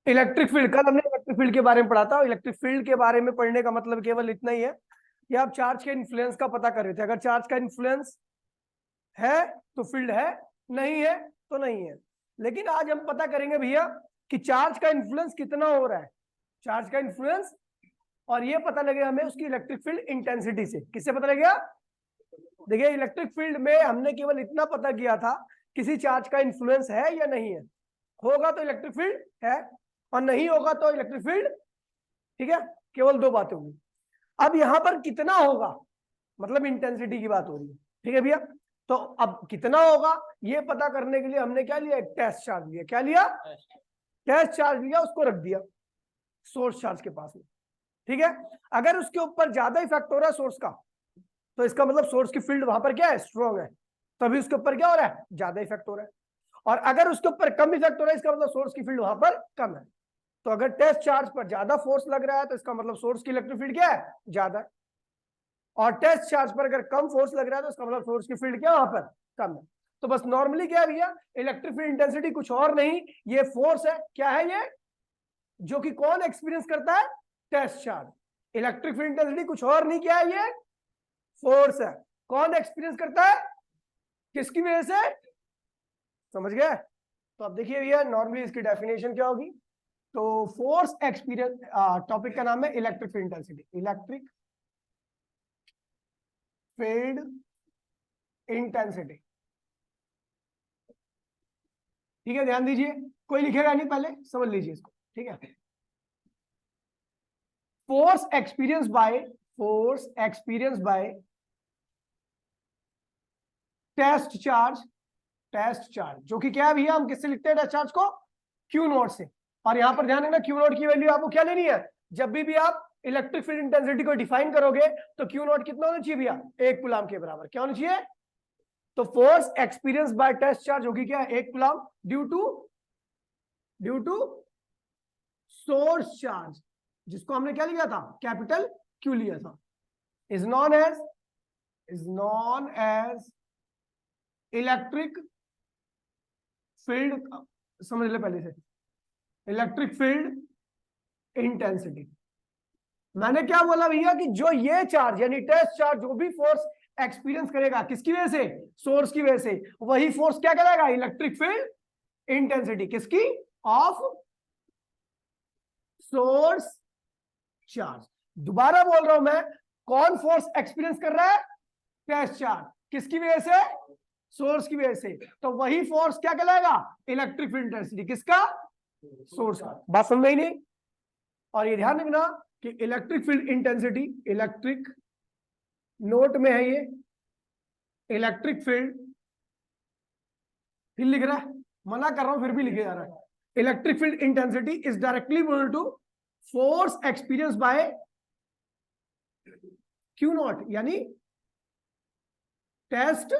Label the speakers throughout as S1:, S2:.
S1: Electric field, कल हमने electric field के बारे में पढ़ा था। इलेक्ट्रिक फील्ड के बारे में पढ़ने का मतलब केवल इतना ही है कि आप चार्ज के इन्फ्लुएंस का पता कर रहे थे। अगर चार्ज का इन्फ्लुएंस है तो फील्ड है, नहीं है तो नहीं है। लेकिन आज हम पता करेंगे भैया कि चार्ज का इन्फ्लुएंस कितना हो रहा है, चार्ज का इन्फ्लुएंस, और ये पता लगेगा हमें उसकी इलेक्ट्रिक फील्ड इंटेंसिटी से। किससे पता लगेगा? देखिए इलेक्ट्रिक फील्ड में हमने केवल इतना पता किया था किसी चार्ज का इन्फ्लुएंस है या नहीं है। होगा तो इलेक्ट्रिक फील्ड है और नहीं होगा तो इलेक्ट्रिक फील्ड, ठीक है, केवल दो बातें होंगी। अब यहां पर कितना होगा, मतलब इंटेंसिटी की बात हो रही है, ठीक है भैया। तो अब कितना होगा ये पता करने के लिए हमने क्या लिया, एक टेस्ट चार्ज लिया। क्या लिया? टेस्ट चार्ज लिया, उसको रख दिया सोर्स चार्ज के पास में, ठीक है। अगर उसके ऊपर ज्यादा इफेक्ट हो रहा है सोर्स का, तो इसका मतलब सोर्स की फील्ड वहां पर क्या है, स्ट्रॉन्ग है, तभी उसके ऊपर क्या हो रहा है, ज्यादा इफेक्ट हो रहा है। और अगर उसके ऊपर कम इफेक्ट हो रहा है, इसका मतलब सोर्स की फील्ड वहां पर कम है। तो अगर टेस्ट चार्ज पर ज्यादा फोर्स लग रहा है तो इसका मतलब सोर्स की इलेक्ट्रिक फील्ड क्या है, ज्यादा है। और टेस्ट चार्ज पर अगर कम फोर्स लग रहा है तो इसका मतलब सोर्स की फील्ड क्या वहां पर, कम है। तो बस नॉर्मली क्या है भैया, इलेक्ट्रिक फील्ड इंटेंसिटी कुछ और नहीं, ये फोर्स है। क्या है ये? जो कि कौन एक्सपीरियंस करता है, test charge. Electric field intensity कुछ और नहीं, क्या है ये, फोर्स है। कौन एक्सपीरियंस करता है, किसकी वजह से, समझ गए? तो अब देखिए भैया नॉर्मली इसकी डेफिनेशन क्या होगी। तो फोर्स एक्सपीरियंस, टॉपिक का नाम है electric field intensity, electric field intensity, ठीक है। ध्यान दीजिए, कोई लिखेगा नहीं, पहले समझ लीजिए इसको, ठीक है। Force experience by test charge, test charge जो कि क्या है भैया, हम किससे लिखते हैं टेस्ट चार्ज को, क्यू नॉट से। और यहां पर ध्यान रखना, क्यू नॉट की वैल्यू आपको क्या लेनी है, जब भी आप इलेक्ट्रिक फील्ड इंटेंसिटी को डिफाइन करोगे तो क्यू नॉट कितना होना चाहिए भैया, 1 कूलम के बराबर। क्या होना चाहिए? तो force experience by test charge होगी क्या, 1 coulomb, due to source charge, जिसको हमने क्या लिया था, कैपिटल क्यू लिया था, is known as electric field, समझ ले पहले से, इलेक्ट्रिक फील्ड इंटेंसिटी। मैंने क्या बोला भैया कि जो ये चार्ज यानी टेस्ट चार्ज जो भी फोर्स एक्सपीरियंस करेगा, किसकी वजह से, सोर्स की वजह से, वही फोर्स क्या कहलाएगा, इलेक्ट्रिक फील्ड इंटेंसिटी। किसकी? Of source charge. दोबारा बोल रहा हूं मैं, कौन फोर्स एक्सपीरियंस कर रहा है, टेस्ट चार्ज, किसकी वजह से, सोर्स की वजह से। तो वही फोर्स क्या कहलाएगा, इलेक्ट्रिक फील्ड इंटेंसिटी। किसका? सोर्स का। बात समझ में ही नहीं। और ये ध्यान रखना कि electric field intensity, electric note में है ये, इलेक्ट्रिक फील्ड, फिर लिख रहा है, मना कर रहा हूं फिर भी लिखे जा रहा है, electric field intensity is directly equal to force experience by q nought, यानी टेस्ट,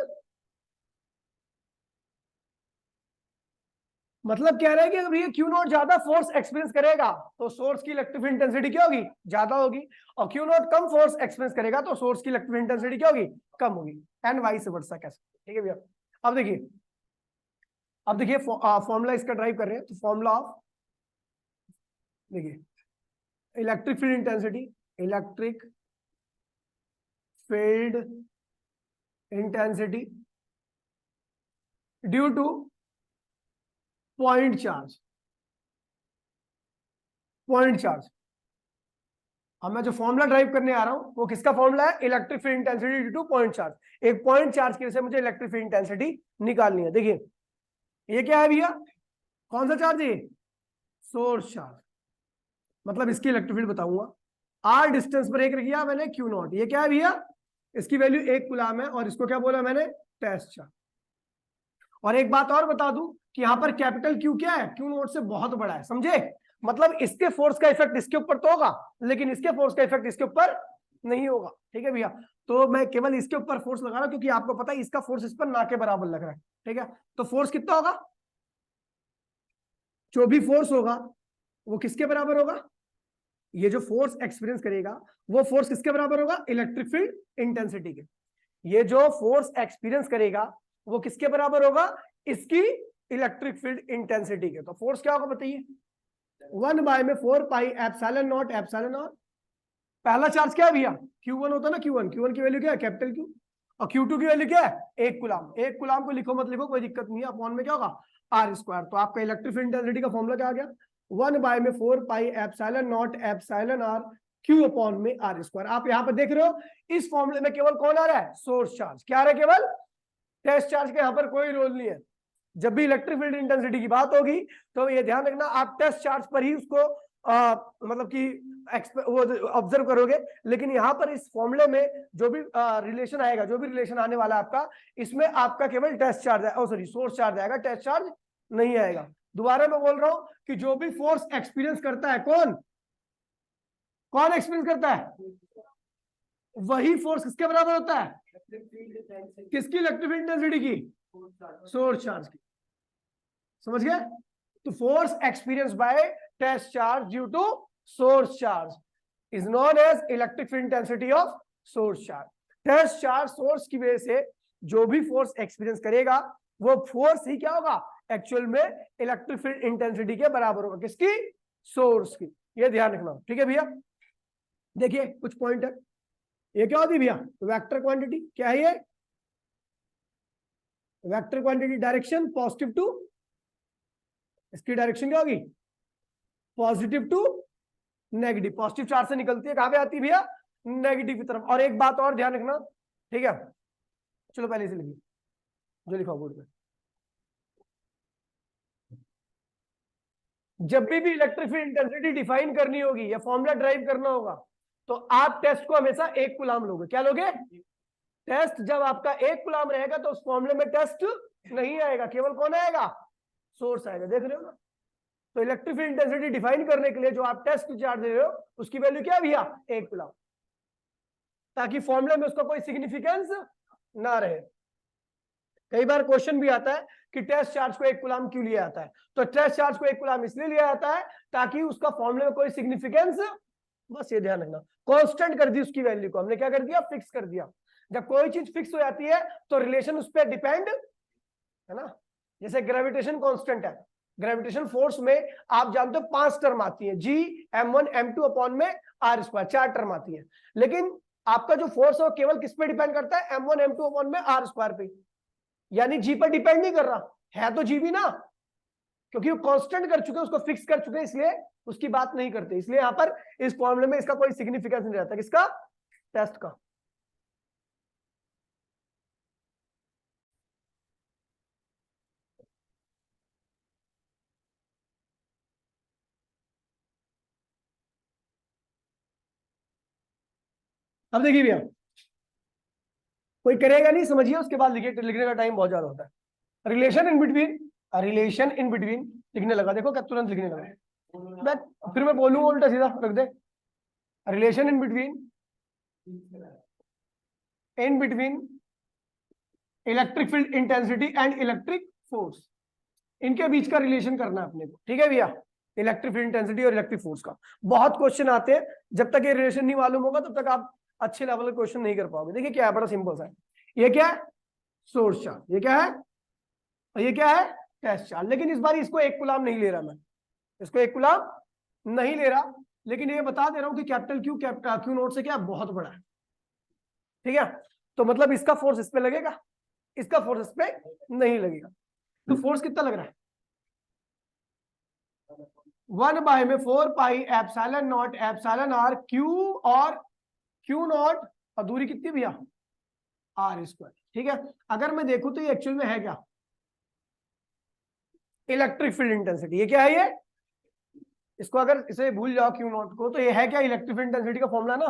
S1: मतलब कह रहे हैं कि अगर ये क्यू नॉट ज्यादा फोर्स एक्सपीरियंस करेगा तो सोर्स की इलेक्ट्रिक फील्ड इंटेंसिटी क्या होगी, ज्यादा होगी। और q not come force experience करेगा तो सोर्स की इलेक्ट्रिक फील्ड इंटेंसिटी क्या होगी, कम होगी, एंड वाइस वर्सा। कैसे? ठीक है भैया। अब देखिए फॉर्मूला इसका ड्राइव कर रहे हैं, तो फॉर्मूला ऑफ, देखिए electric field intensity, electric field intensity due two point charge, point charge. अब मैं जो फॉर्मूला ड्राइव करने आ रहा हूं वो किसका फॉर्मूला है, electric field intensity due two point charge. एक पॉइंट चार्ज की वजह से मुझे इलेक्ट्रिक फील्ड इंटेंसिटी निकालनी है। देखिए ये क्या है भैया, कौन सा चार्ज है, सोर्स चार्ज, मतलब इसकी इलेक्ट्रिक फील्ड बताऊंगा। आर डिस्टेंस पर एक रख दिया मैंने क्यू नॉट, ये क्या है भैया, इसकी वैल्यू 1 कूलम है, और इसको क्या बोला मैंने, टेस्ट चार्ज। और एक बात और बता दूं कि यहां पर कैपिटल क्यू क्या है, क्यू नॉट से बहुत बड़ा है, समझे। मतलब इसके फोर्स का इफेक्ट इसके ऊपर तो होगा, लेकिन इसके फोर्स का इफेक्ट इसके ऊपर नहीं होगा, ठीक है भैया। तो मैं केवल इसके ऊपर फोर्स लगा रहा हूं क्योंकि आपको पता है इसका फोर्स इस पर ना के बराबर लग रहा है, ठीक है। तो फोर्स कितना होगा, जो भी फोर्स होगा वो किसके बराबर होगा, ये जो फोर्स एक्सपीरियंस करेगा वो फोर्स किसके बराबर होगा, इलेक्ट्रिक फील्ड इंटेंसिटी के। ये जो फोर्स एक्सपीरियंस करेगा वो किसके बराबर होगा, इसकी इलेक्ट्रिक फील्ड इंटेंसिटी के। तो फोर्स क्या होगा बताइए, 1 बाय में 4 pi epsilon nought epsilon not. पहला चार्ज क्या है भैया, Q1 होता है ना, Q1 की वैल्यू क्या है, कैपिटल Q, और Q2 की वैल्यू क्या है, 1 कूलम। 1 कूलम को लिखो मत लिखो कोई दिक्कत नहीं है, अपॉन में क्या होगा, आर स्क्वायर। तो आपका इलेक्ट्रिक फील्ड इंटेंसिटी का फॉर्मूला क्या आ गया, 1 बाय में 4 pi epsilon nought epsilon r Q upon में आर स्क्वायर। आप यहाँ पर देख रहे हो इस फॉर्मूले में केवल कौन आ रहा है, सोर्स चार्ज। क्या आ रहा है, केवल टेस्ट चार्ज का यहाँ पर कोई रोल नहीं है। जब भी इलेक्ट्रिक फील्ड इंटेंसिटी की बात होगी तो ये ध्यान रखना आप टेस्ट चार्ज पर ही उसको मतलब कि वो ऑब्जर्व करोगे। लेकिन यहाँ पर इस फॉर्मूले में जो भी रिलेशन आएगा, जो भी रिलेशन आने वाला है आपका, इसमें आपका केवल टेस्ट चार्ज है, सॉरी सोर्स चार्ज आएगा, टेस्ट चार्ज नहीं आएगा। दोबारा मैं बोल रहा हूं कि जो भी फोर्स एक्सपीरियंस करता है, कौन कौन एक्सपीरियंस करता है, वही फोर्स किसके बराबर होता है, किसकी, इलेक्ट्रिक फील्ड इंटेंसिटी की, सोर्स चार्ज की। समझ गए। तो force experience by test charge due to source charge is known as electric field intensity of source charge. Test charge source की वजह से जो भी फोर्स एक्सपीरियंस करेगा वो फोर्स ही क्या होगा, एक्चुअल में इलेक्ट्रिक फील्ड इंटेंसिटी के बराबर होगा, किसकी, सोर्स की। ये ध्यान रखना, ठीक है भैया। देखिए कुछ पॉइंट है, ये क्या होती है भैया, वेक्टर क्वांटिटी। क्या है ये, vector quantity, direction positive to, इसकी डायरेक्शन क्या होगी, positive to negative. Positive charge से निकलती है, कहां पे आती है भैया, नेगेटिव की तरफ। और एक बात और ध्यान रखना, ठीक है, चलो पहले से लिखिए जो लिखा बोर्ड पे। जब भी इलेक्ट्रिक फील्ड इंटेंसिटी डिफाइन करनी होगी या फॉर्मूला ड्राइव करना होगा तो आप टेस्ट को हमेशा 1 कूलम लोगे। क्या लोगे, टेस्ट। जब आपका 1 कूलम रहेगा तो उस फॉर्मूले में टेस्ट नहीं आएगा, केवल कौन आएगा, सोर्स आएगा। देख रहे हो ना। तो इलेक्ट्रिक फील्ड इंटेंसिटी डिफाइन करने के लिए जो आप टेस्ट चार्ज दे रहे हो उसकी वैल्यू क्या है भैया, 1 कूलम, ताकि फॉर्मूले में उसका कोई सिग्निफिकेंस ना रहे। कई बार क्वेश्चन भी आता है कि टेस्ट चार्ज को 1 कूलम क्यों लिया जाता है, तो टेस्ट चार्ज को 1 कूलम इसलिए लिया जाता है ताकि उसका फॉर्मूले में कोई सिग्निफिकेंस, बस ये ध्यान रखना, कांस्टेंट कर दी उसकी वैल्यू को, हमने क्या कर दिया, फिक्स कर दिया। जब कोई चीज फिक्स हो जाती है तो रिलेशन उस पर डिपेंड है ना। जैसे ग्रेविटेशन कांस्टेंट है, ग्रेविटेशन फोर्स में आप जानते हो 5 टर्म आती है, G m1 m2 अपॉन में r स्क्वायर, 4 टर्म आती है। लेकिन आपका जो फोर्स है वो केवल किस पे डिपेंड करता है, m1 m2 अपॉन में r स्क्वायर पे, यानी G पर डिपेंड नहीं कर रहा है, तो G भी ना, क्योंकि वो कांस्टेंट कर चुके, उसको फिक्स कर चुके, इसलिए उसकी बात नहीं करते। इसलिए यहां पर इस फॉर्मूले में इसका कोई सिग्निफिकेंस नहीं रहता, किसका, टेस्ट का। अब देखिए भैया, कोई करेगा नहीं, समझिए, उसके बाद लिखने का टाइम बहुत ज्यादा होता है। Relation in between, relation in between लिखने लगा, देखो क्या तुरंत लिखने लगा। मैं फिर मैं बोलूंगा उल्टा सीधा, रख दे। Relation in between electric field intensity and electric force, इनके बीच का रिलेशन करना है अपने को, ठीक है भैया। इलेक्ट्रिक फील्ड इंटेंसिटी और इलेक्ट्रिक फोर्स का बहुत क्वेश्चन आते हैं, जब तक ये रिलेशन नहीं मालूम होगा तब तक आप अच्छे लेवल का क्वेश्चन नहीं कर पाओगे। देखिए क्या है, बड़ा सिंपल सा है। ये क्या है, सोर्स चार्ज, ये क्या है, और ये क्या है, टेस्ट चार्ज। लेकिन इस बार इसको 1 कूलम नहीं ले रहा मैं, इसको 1 कूलम नहीं ले रहा, लेकिन ये बता दे रहा हूं कि कैपिटल क्यू नोट से क्या बहुत बड़ा है, ठीक है। तो मतलब इसका फोर्स इस पे लगेगा, इसका फोर्स इस पे नहीं लगेगा। तो फोर्स कितना लग रहा है, 1 बाय में 4 pi epsilon nought epsilon r q, और क्यू नॉट और दूरी कितनी भैया, आर स्क्वायर, ठीक है। अगर मैं देखूं तो ये एक्चुअल में है क्या, इलेक्ट्रिक फील्ड इंटेंसिटी। ये क्या है, ये, इसको अगर इसे भूल जाओ क्यू नॉट को, तो ये है क्या, इलेक्ट्रिक फील्ड इंटेंसिटी का फॉर्मूला ना।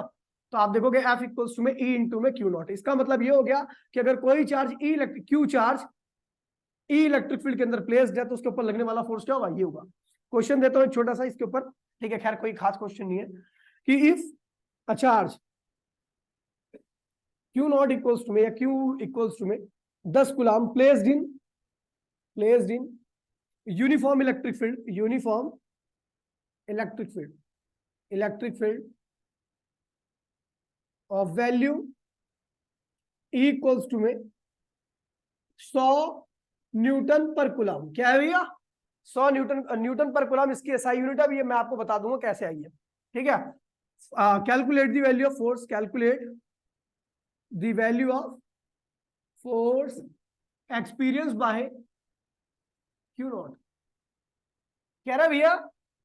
S1: तो आप देखोगे F इक्वल्स टू में E इंटू में क्यू नॉट। इसका मतलब ये हो गया कि अगर कोई चार्ज क्यू चार्ज ई इलेक्ट्रिक फील्ड के अंदर प्लेस्ड है तो उसके ऊपर लगने वाला फोर्स क्या होगा, ये होगा। क्वेश्चन देता हूं छोटा सा इसके ऊपर, ठीक है, खैर कोई खास क्वेश्चन नहीं है, कि if a charge q nought equals to में या क्यू इक्वल्स टू में 10 coulomb placed in uniform electric field of value equals to में 100 न्यूटन पर कूलम। क्या है भैया, 100 न्यूटन पर कूलम इसकी एसआई यूनिट है। ये मैं आपको बता दूंगा कैसे आई है, ठीक है। Calculate the value of force, calculate the value of force experience by q not. कह रहा भैया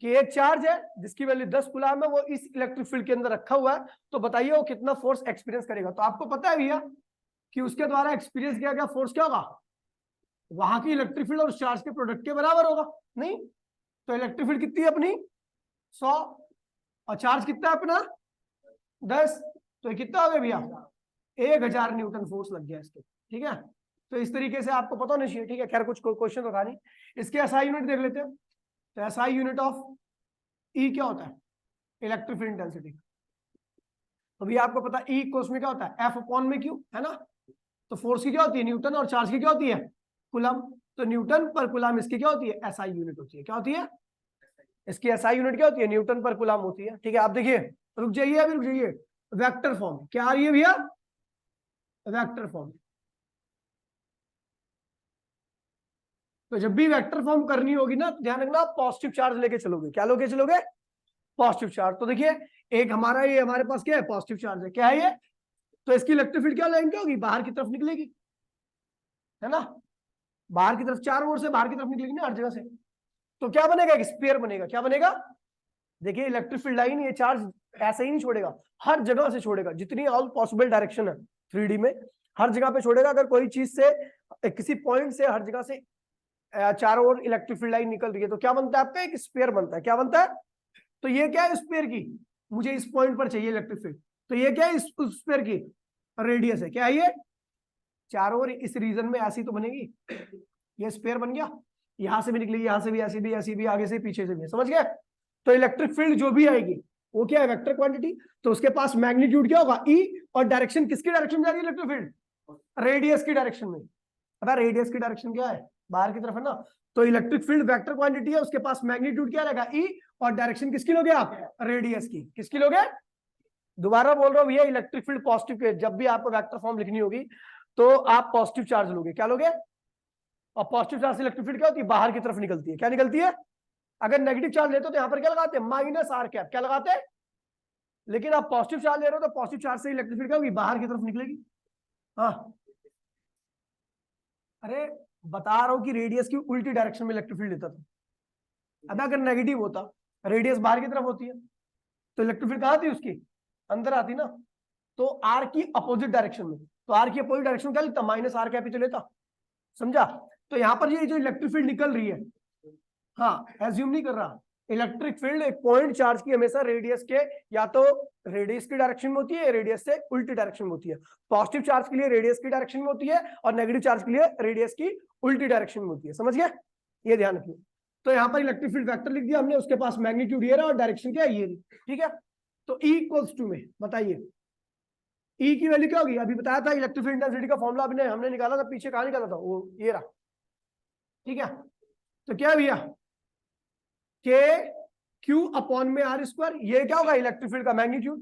S1: कि एक चार्ज है जिसकी वैल्यू 10 कूलम है, वो इस इलेक्ट्रिक फील्ड के अंदर रखा हुआ है, तो बताइए वो कितना फोर्स एक्सपीरियंस करेगा। तो आपको पता है भैया कि उसके द्वारा एक्सपीरियंस किया गया फोर्स क्या होगा, वहां की इलेक्ट्रिक फील्ड और उस चार्ज के प्रोडक्ट के बराबर होगा। नहीं तो इलेक्ट्रिक फील्ड कितनी है अपनी 100 और चार्ज कितना है अपना 10, तो ये कितना हो गया भैया 1000 न्यूटन फोर्स लग गया इसके, ठीक है। तो इस तरीके से आपको पता होना चाहिए, ठीक है। खैर कुछ क्वेश्चन तो था नहीं। इसके एसआई यूनिट देख लेते हैं। तो एसआई यूनिट ऑफ ई क्या होता है, इलेक्ट्रिक फील्ड इंटेंसिटी। तो भैया आपको पता है ई कोस में क्या होता है, एफ अपॉन में क्यू, है ना। तो फोर्स की क्या होती है न्यूटन और चार्ज की क्या होती है कूलम। तो न्यूटन पर कूलम इसकी क्या होती है एसआई यूनिट होती है। क्या होती है इसकी एसआई यूनिट, क्या होती है न्यूटन पर कूलम होती है, ठीक है। आप देखिए रुक जाइए, अभी रुक जाइए। वेक्टर फॉर्म क्या आ रही है भैया, वेक्टर फॉर्म। तो जब भी वेक्टर फॉर्म करनी होगी ना, ध्यान रखना पॉजिटिव चार्ज लेके चलोगे। क्या लोगे चलोगे पॉजिटिव चार्ज। तो देखिए एक हमारा ये हमारे पास क्या है पॉजिटिव चार्ज है, क्या है ये, तो इसकी इलेक्ट्रिक फील्ड क्या लाइन क्या होगी, बाहर की तरफ निकलेगी, है ना। बाहर की तरफ चारों ओर से बाहर की तरफ निकलेगी ना हर जगह से। तो क्या बनेगा एक स्फीयर बनेगा। क्या बनेगा, देखिए इलेक्ट्रिक फील्ड लाइन ये चार्ज ऐसे ही नहीं छोड़ेगा, हर जगह से छोड़ेगा, जितनी ऑल पॉसिबल डायरेक्शन है 3D में हर जगह पे छोड़ेगा। अगर कोई चीज से किसी पॉइंट से हर जगह से चारों ओर इलेक्ट्रिक फील्ड लाइन निकल रही है, तो क्या बनता है आपका एक स्फीयर बनता है। क्या बनता है, तो ये क्या है स्फीयर की, मुझे इस पॉइंट पर चाहिए इलेक्ट्रिक फील्ड, तो ये क्या है इस स्फीयर की रेडियस है। क्या है ये, चारों ओर इस रीजन में ऐसी तो बनेगी, ये स्फीयर बन गया, यहां से भी निकलेगी, यहां से भी, ऐसी भी, ऐसी भी, आगे से पीछे से भी, समझ गए। तो इलेक्ट्रिक फील्ड जो भी आएगी वो क्या है वेक्टर क्वांटिटी। तो उसके पास मैग्नीट्यूड क्या होगा ई, और डायरेक्शन किसकी डायरेक्शन में जा रही है इलेक्ट्रिक फील्ड, रेडियस की डायरेक्शन में। अब रेडियस की डायरेक्शन क्या है बाहर की तरफ है ना, तो इलेक्ट्रिक फील्ड वेक्टर क्वांटिटी है, उसके पास मैग्नीट्यूड क्या रहेगा ई, और डायरेक्शन किसकी लोगे आप रेडियस की, किसकी लोगे। दोबारा बोल रहा हूं भैया इलेक्ट्रिक फील्ड पॉजिटिव के, जब भी आपको वेक्टर फॉर्म लिखनी होगी तो आप पॉजिटिव चार्ज लोगे। क्या लोगे, और पॉजिटिव चार्ज से इलेक्ट्रिक फील्ड क्या होती है बाहर की तरफ निकलती है। क्या निकलती है, अगर नेगेटिव चार्ज लेते हो तो यहाँ पर क्या लगाते हैं माइनस आर कैप, क्या लगाते हैं। लेकिन आप पॉजिटिव चार्ज ले रहे हो तो पॉजिटिव चार्ज से इलेक्ट्रिक फील्ड क्या होगी बाहर की तरफ निकलेगी। हाँ अरे बता रहा हूं कि रेडियस की उल्टी डायरेक्शन में इलेक्ट्रिक फील्ड लेता था। अब अगर नेगेटिव होता, रेडियस बाहर की तरफ होती है, तो इलेक्ट्रिक फील्ड कहाँ आती उसकी अंदर आती ना, तो आर की अपोजिट डायरेक्शन में। तो आर की अपोजिट डायरेक्शन क्या लेता माइनस आर कैपिटल लेता, समझा। तो यहाँ पर ये जो इलेक्ट्रिक फील्ड निकल रही है, हाँ एज्यूम नहीं कर रहा, इलेक्ट्रिक फील्ड एक पॉइंट चार्ज की हमेशा रेडियस के या तो रेडियस की डायरेक्शन में होती है, रेडियस से उल्टी डायरेक्शन में होती है। पॉजिटिव चार्ज के लिए रेडियस की डायरेक्शन में होती है, और नेगेटिव चार्ज के लिए रेडियस की उल्टी डायरेक्शन में होती है, समझ गए, ये ध्यान रखिए। तो यहाँ पर इलेक्ट्रिक फील्ड वेक्टर लिख दिया हमने, उसके पास मैग्नीट्यूड ये रहा और डायरेक्शन क्या है ये, ठीक है। तो E इक्वल्स टू में बताइए E की वैल्यू क्या होगी, अभी बताया था इलेक्ट्रिक फील्ड इंटेंसिटी का फॉर्मूला अभी हमने निकाला था, पीछे कहाँ निकाला था वो ये रहा, ठीक है। तो क्या भैया के क्यू अपॉन में आर स्क्वायर, ये क्या होगा इलेक्ट्रिक फील्ड का मैग्नीट्यूड,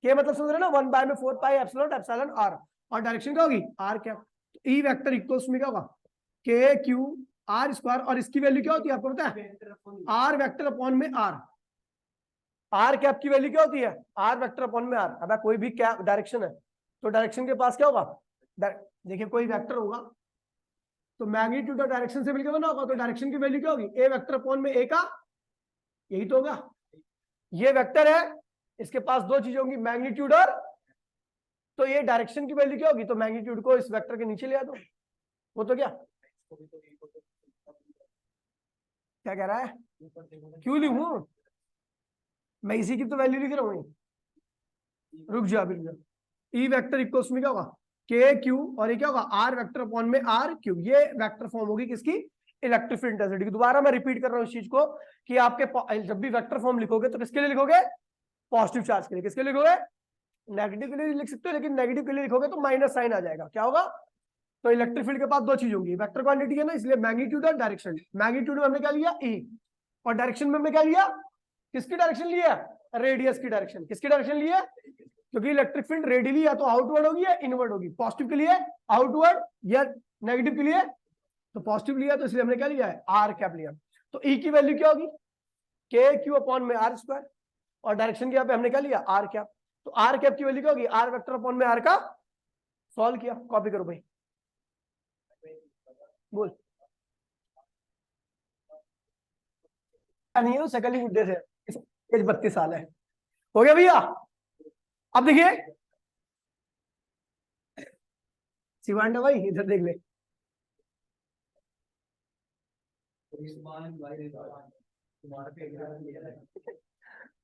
S1: के मतलब समझ रहे ना 1 बाय में 4 पाई एप्सिलॉन एप्सिलॉन आर, और डायरेक्शन क्या होगी आर कैप। तो ई वेक्टर इक्वल्स में क्या होगा के क्यू आर स्क्वायर, और इसकी वैल्यू क्या होती है आपको पता है आर वेक्टर अपॉन में आर कैप की वैल्यू क्या होती है आर वेक्टर अपॉन में आर। अब कोई भी क्या डायरेक्शन है तो डायरेक्शन के पास क्या होगा, देखिए कोई वेक्टर होगा तो मैग्नीट्यूड और डायरेक्शन से मिलकर बना होगा, तो डायरेक्शन की वैल्यू क्या होगी ए वेक्टर अपॉन में ए का, यही तो होगा। ये वेक्टर है, इसके पास दो चीजें होंगी मैग्नीट्यूड और, तो ये डायरेक्शन की वैल्यू क्या होगी, तो मैग्नीट्यूड को इस वेक्टर के नीचे ले आ दो, वो तो क्या कह रहा है, क्यों लिखूं मैं, इसी की तो वैल्यू लिख रहा हूं, रुक जा रुक जा। ई वेक्टर इक्वल्स में क्या होगा के क्यू, और ये क्या होगा आर वेक्टर अपॉन में आर क्यू, ये वेक्टर फॉर्म होगी किसकी इलेक्ट्रिक फील्ड इंटेंसिटी की। दोबारा मैं रिपीट कर रहा हूं इस चीज को कि आपके जब भी वेक्टर फॉर्म लिखोगे तो किसके लिए लिखोगे पॉजिटिव चार्ज के लिए, किसके लिए लिखोगे नेगेटिव के लिए लिख सकते हो, लेकिन नेगेटिव के लिए लिखोगे तो माइनस साइन आ जाएगा, क्या होगा। तो इलेक्ट्रिक फील्ड के पास दो चीज होंगी, वेक्टर क्वांटिटी है ना, इसलिए मैग्नीट्यूड और डायरेक्शन। मैग्नीट्यूड में हमने क्या लिया ई, और डायरेक्शन में हमने क्या लिया, किसकी डायरेक्शन लिया रेडियस की डायरेक्शन। किसकी डायरेक्शन लिया, क्योंकि इलेक्ट्रिक फील्ड रेडियली या तो आउटवर्ड होगी या इनवर्ड होगी, पॉजिटिव के लिए आउटवर्ड या नेगेटिव के लिए तो पॉजिटिव लिया, तो इसलिए हमने क्या लिया है आर कैप लिया। तो ई की वैल्यू क्या होगी, के क्यू अपॉन में आर स्क्वायर, और डायरेक्शन के यहाँ पे हमने क्या लिया, आर कैप। तो आर कैप की वैल्यू क्या होगी, आर वेक्टर अपॉन में आर का सॉल्व किया। कॉपी करो भाई, बोल। नहीं है, सकल ही बुड्ढे से, एज 32 साल है। हो गया भैया। अब देखिए शिवांडा भाई इधर देख ले,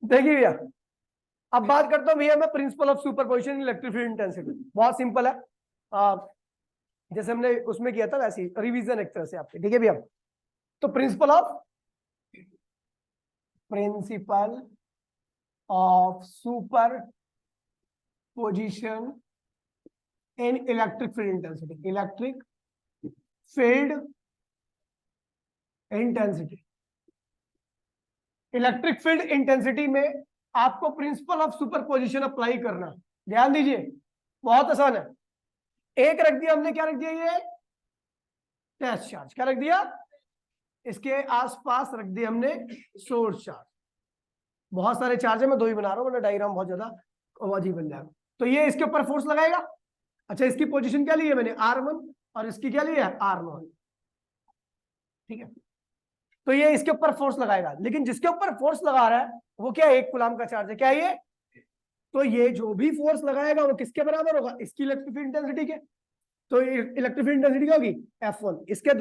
S1: देखिए भैया। अब बात करता हूँ भैया मैं principal of superposition electric field intensity. बहुत सिंपल है, जैसे हमने उसमें किया था वैसे रिवीजन एक तरह से आपके, ठीक है भैया। तो principle of super position in electric field intensity, electric field intensity. Electric field intensity में आपको प्रिंसिपल ऑफ सुपरपोजिशन अप्लाई करना, ध्यान दीजिए, बहुत आसान है। एक रख दिया हमने, क्या रख दिया, ये टेस्ट चार्ज, क्या रख दिया, इसके आसपास रख दिया हमने सोर्स चार्ज। बहुत सारे चार्ज है, मैं 2 ही बना रहा हूं, वरना डायग्राम बहुत ज्यादा अजीब बन जाएगा। तो ये इसके ऊपर फोर्स लगाएगा। अच्छा, इसकी पोजीशन क्या ली है मैंने, R1, और इसकी क्या ली है, R0, ठीक है। तो ये इसके ऊपर फोर्स लगाएगा, लेकिन जिसके ऊपर फोर्स लगा रहा है वो क्या है, 1 कूलम का चार्ज है, क्या है ये। तो ये जो भी फोर्स लगाएगा वो किसके बराबर होगा, इसकी इलेक्ट्रिक फील्ड इंटेंसिटी के। तो इलेक्ट्रिक फील्ड इंटेंसिटी क्या होगी, F1। इसके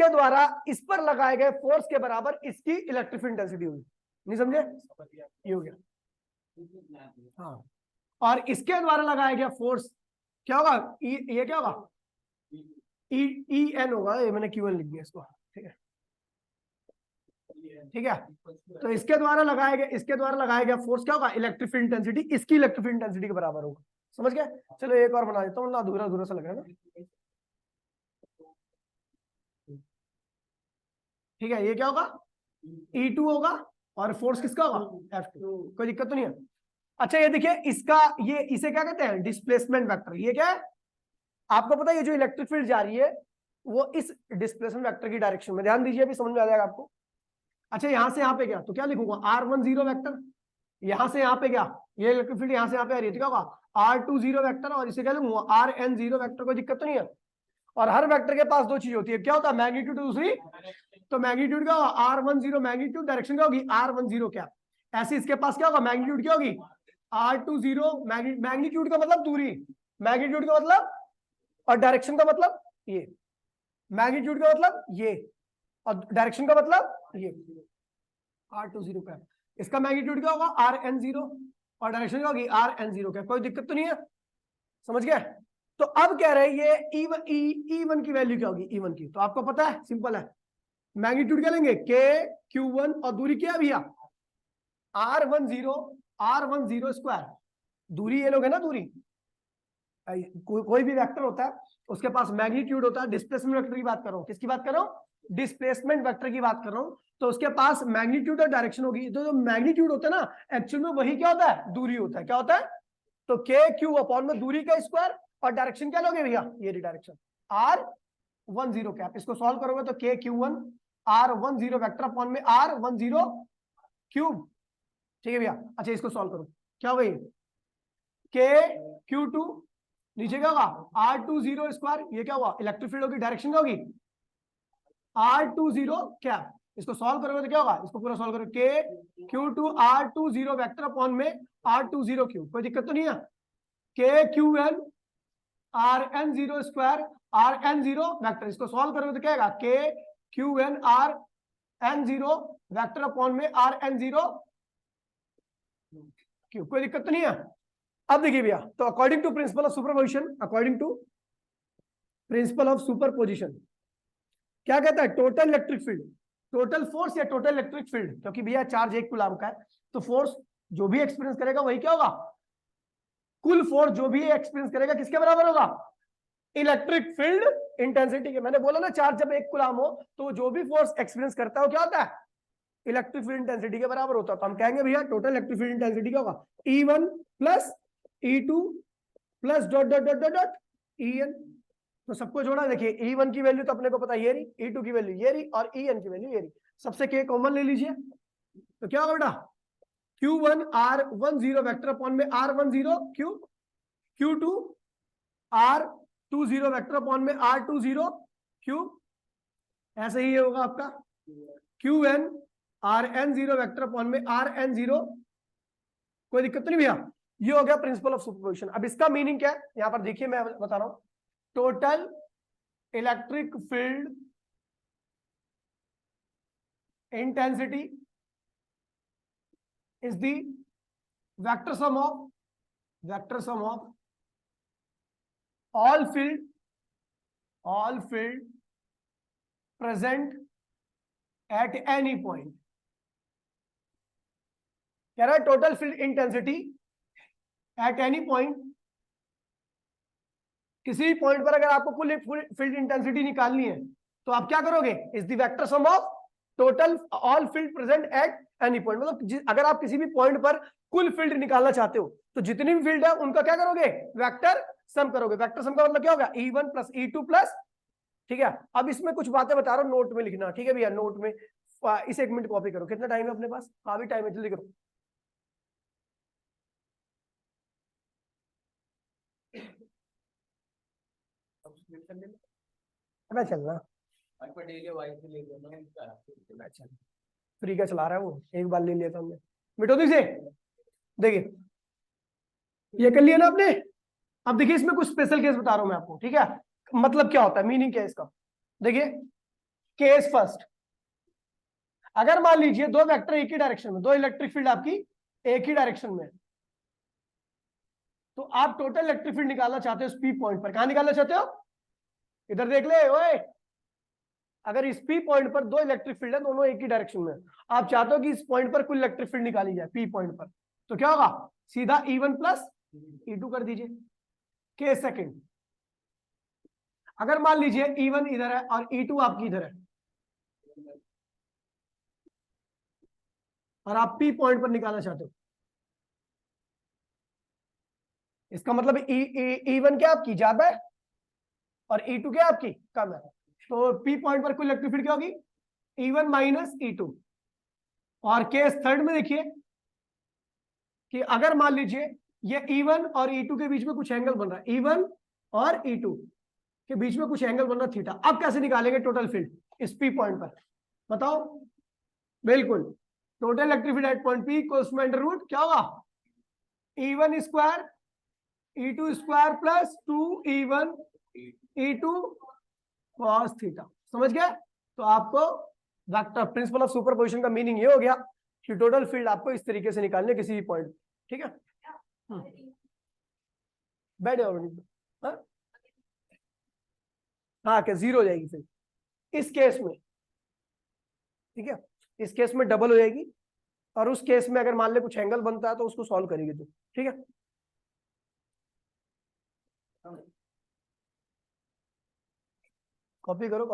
S1: द्वारा इस पर लगाए गए फोर्स के बराबर इसकी इलेक्ट्रिक फील्ड इंटेंसिटी होगी। नहीं समझे, ये हो गया। हाँ, और इसके द्वारा लगाया गया फोर्स क्या होगा, ये क्या होगा, ई एन होगा, ये मैंने क्यू एन लिख दिया इसको, ठीक है, ठीक है। तो इसके द्वारा लगाया गया फोर्स क्या होगा, इलेक्ट्रिक फील्ड इंटेंसिटी इसकी इलेक्ट्रिक फील्ड इंटेंसिटी के बराबर होगा। समझ गए। चलो एक और बना देता हूँ ना, अधूरा अधूरा सा लग रहा है ना, ठीक है। ये क्या होगा, E2 होगा, और फोर्स किसका होगा, F2। कोई दिक्कत तो नहीं है। अच्छा ये देखिए, इसका ये इसे क्या कहते हैं, डिस्प्लेसमेंट वेक्टर। ये क्या है, आपको पता है ये जो इलेक्ट्रिक फील्ड जा रही है वो इस डिस्प्लेसमेंट वेक्टर की डायरेक्शन में, ध्यान दीजिए, अभी समझ में आ जाएगा आपको। अच्छा, यहां से यहां पे गया तो क्या लिखूंगा, R10 वेक्टर। यहां से यहां पे गया, ये इलेक्ट्रिक फील्ड यहां से यहां पे आ रही है, तो क्या होगा R20 वेक्टर, और इसे क्या लिखूंगा, RN0 वेक्टर। कोई दिक्कत तो नहीं है। और हर वेक्टर के पास 2 चीज होती है, क्या होता है, मैग्नीट्यूड, दूसरी तो मैग्नीट्यूड क्या होगा, R10 मैग्नीट्यूड, डायरेक्शन क्या होगी, R10 क्या। ऐसे इसके पास क्या होगा, मैग्नीट्यूड क्या होगी, R20। मैग्नीट्यूड का मतलब दूरी, मैग्नीट्यूड का मतलब, और डायरेक्शन का मतलब ये, मैग्नीट्यूड का मतलब ये, और डायरेक्शन का मतलब ये, R20 का। इसका मैग्नीट्यूड क्या होगा, RN0, और डायरेक्शन क्या होगी, RN0 का। कोई दिक्कत तो नहीं है, समझ गए। तो अब कह रहे हैं ये E1 की वैल्यू क्या होगी, E1 की, तो आपको पता है, सिंपल है। मैग्नीट्यूड क्या लेंगे, KQ1, और दूरी क्या है भैया, R10 स्क्वायर। दूरी ये लोग है ना, दूरी, कोई भी वेक्टर होता है उसके पास मैग्नीट्यूड होता है। डिस्प्लेसमेंट वेक्टर की बात कर रहा हूं, किसकी बात कर रहा हूं, डिस्प्लेसमेंट वेक्टर की बात कर रहा हूं। तो उसके पास मैग्नीट्यूड और डायरेक्शन होगी। तो जो मैग्नीट्यूड होता है ना, एक्चुअल में वही क्या होता है, दूरी होता है। क्या होता है, तो KQ अपॉन में दूरी का स्क्वायर, और डायरेक्शन क्या लोगे भैया, ये डायरेक्शन R10 कैप। इसको सॉल्व करोगे तो KQ1 R10 वेक्टर अपॉन में R10 क्यूब, ठीक है भैया। अच्छा इसको सॉल्व करो, क्या होगा ये, KQ2, नीचे क्या होगा R20 स्क्वायर, ये क्या हुआ, इलेक्ट्रिक फील्ड होगी, डायरेक्शन क्या होगी R20 कैप। इसको सॉल्व करोगे तो क्या होगा, इसको पूरा सॉल्व करो, KQ2 R20 वेक्टर अपॉन में R20 क्यूब। कोई दिक्कत तो नहीं है। KQN RN0 square, RN0 vector, इसको सॉल्व करोगे तो क्या आएगा, KQN RN0 वेक्टर अपॉन में RN0 क्यूब। कोई दिक्कत तो नहीं है। अब देखिए भैया, तो according to principle of superposition, क्या कहता है, total electric field, total force या टोटल इलेक्ट्रिक फील्ड, क्योंकि भैया चार्ज 1 कूलम का है, तो फोर्स जो भी एक्सपीरियंस करेगा वही क्या होगा, कुल फोर्स जो भी एक्सपीरियंस करेगा किसके बराबर होगा, इलेक्ट्रिक फील्ड इंटेंसिटी के। मैंने बोला ना, चार्ज जब 1 कूलम हो तो जो भी फोर्स एक्सपीरियंस करता है वो क्या होता है, इलेक्ट्रिक फील्ड इंटेंसिटी के बराबर होता है। तो हम कहेंगे भैया टोटल इलेक्ट्रिक फील्ड इंटेंसिटी क्या होगा, E1 plus E2 plus dot dot dot dot dot EN। तो सबको जोड़ा, देखिए E1 की वैल्यू तो अपने को पता ये रही, E2 की वैल्यू ये रही और En की वैल्यू ये रही, सबसे k कॉमन ले लीजिए। तो क्या होगा बेटा, Q1 R10 वेक्टर अपॉन में R10 Q2 R20 vector upon में R20 Q, ऐसे ही ये होगा आपका Qn Rn0 वेक्टर अपॉन में Rn0। कोई दिक्कत तो नहीं भैया, ये हो गया प्रिंसिपल ऑफ सुपरपोजिशन। अब इसका मीनिंग क्या है, यहां पर देखिए मैं बता रहा हूं, total electric field intensity is the vector sum of all field present at any point। कह रहा है total field intensity at any point, किसी भी पॉइंट पर अगर आपको कुल फील्ड इंटेंसिटी निकालनी है तो आप क्या करोगे, is the vector sum of total all field present at any point. मतलब अगर आप किसी भी पॉइंट पर कुल फील्ड निकालना चाहते हो तो जितनी भी फील्ड है उनका क्या करोगे, वेक्टर सम करोगे। वेक्टर सम का मतलब क्या होगा, E1 प्लस E2 प्लस, ठीक है। अब इसमें कुछ बातें बता रहा हूं, नोट में लिखना, ठीक है भैया, नोट में इसे 1 मिनट कॉपी करो। कितना टाइम है अपने पास, काफी टाइम है, जल्दी करो। मैं चलना फ्री का चला रहा है वो, एक बार ले लिया था हमने, मिटो दीजिए। देखिए ये कर लिया ना आपने। अब देखिए इसमें कुछ स्पेशल केस बता रहा हूं मैं आपको, ठीक है, मतलब क्या होता है, मीनिंग क्या है इसका। देखिए केस फर्स्ट, अगर मान लीजिए दो वेक्टर एक ही डायरेक्शन में, दो इलेक्ट्रिक फील्ड आपकी एक ही डायरेक्शन में, तो आप टोटल इलेक्ट्रिक फील्ड निकालना चाहते हो इस पी पॉइंट पर। कहां निकालना चाहते हो, इधर देख ले ओए, अगर इस पी पॉइंट पर दो इलेक्ट्रिक फील्ड है, दोनों एक ही डायरेक्शन में, आप चाहते हो कि इस पॉइंट पर कुल इलेक्ट्रिक फील्ड निकाली जाए पी पॉइंट पर, तो क्या होगा, सीधा E1 प्लस E2 कर दीजिए। केस सेकंड, अगर मान लीजिए E1 इधर है और E2 आपकी इधर है और आप पी पॉइंट पर निकालना चाहते हो, इसका मतलब E1 क्या आपकी ज्यादा है और E2 क्या आपकी कम है, तो पी पॉइंट पर कुल इलेक्ट्रिक फील्ड क्या होगी, E1 माइनस E2। और केस थर्ड में देखिए कि अगर मान लीजिए ये E1 और E2 के बीच में कुछ एंगल बन रहा है, E1 और E2 के बीच में कुछ एंगल बन रहा थीटा, अब कैसे निकालेंगे टोटल फील्ड इस पी पॉइंट पर, बताओ। बिल्कुल, total electric field at point P equals to under root क्या होगा, E1 square E2 square plus 2E1 E2 cos theta. समझ गया, तो आपको वेक्टर प्रिंसिपल ऑफ सुपरपोजिशन का मीनिंग ये हो गया कि टोटल फील्ड आपको इस तरीके से निकालने किसी भी पॉइंट, ठीक है। बैठ जाओ, हाँ क्या जीरो हो जाएगी फिर इस केस में, ठीक है, इस केस में डबल हो जाएगी, और उस केस में अगर मान ले कुछ एंगल बनता है तो उसको सॉल्व करेगी तो, ठीक है। कॉपी करो।